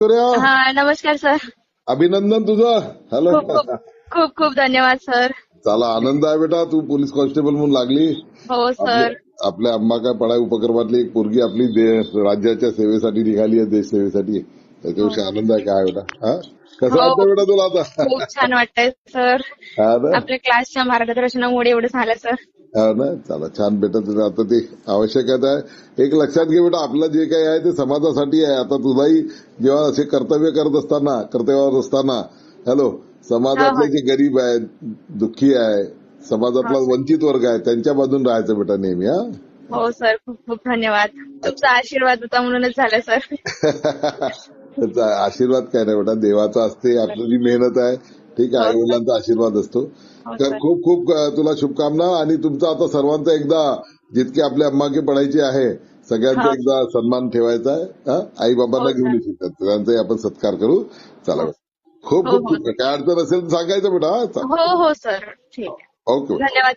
हा नमस्कार सर. अभिनंदन तुझं. हॅलो. खूप खूप खूप खूप धन्यवाद सर. चला आनंद आहे बेटा, तू पोलीस कॉन्स्टेबल म्हणून लागली. हो सर. आपल्या अम्मा काय पढाई उपक्रमातली एक पोरगी आपली राज्याच्या सेवेसाठी निघाली आहे, देश सेवेसाठी. त्याच्याविषयी आनंद आहे. काय बेटा, हा कसं हो वाटतं बेटा तुला आता? खूप छान वाटतंय सर. हा ना, आपल्या क्लासच्या मार्गदर्शनामुळे एवढं झालं सर. हा ना. चला छान बेटा, तुझं आता ते आवश्यकता आहे. एक लक्षात घे बेटा, आपलं जे काही आहे ते समाजासाठी आहे. आता तुलाही जेव्हा असे कर्तव्य करत असताना, कर्तव्यावर असताना, हॅलो, हो हो समाजातले जे गरीब आहेत, दुःखी आहे, समाजातला हो वंचित वर्ग आहे, त्यांच्या बाजून राहायचं बेटा नेहमी. हा. हो सर. खूप खूप धन्यवाद. तुमचा आशीर्वाद होता म्हणूनच झालं सर. त्याचा आशीर्वाद काय नाही बेटा, देवाचा असते. आपली जी मेहनत आहे, ठीक आहे, हो आई सर. वडिलांचा आशीर्वाद असतो. हो तर सर. खूप खूप तुला शुभकामना. आणि तुमचा आता सर्वांचा एकदा, जितके आपल्या अम्मा की पढायची आहे, सगळ्यांचा हो एकदा सन्मान ठेवायचा आहे. आई बाबांना हो घेऊन सर. येतात, सगळ्यांचाही आपण सत्कार करू. चला हो बेटा. खूप हो खूप हो काय अडचण असेल तर सांगायचं बेटा. हो हो सर. ठीक आहे. ओके बेटा. धन्यवाद.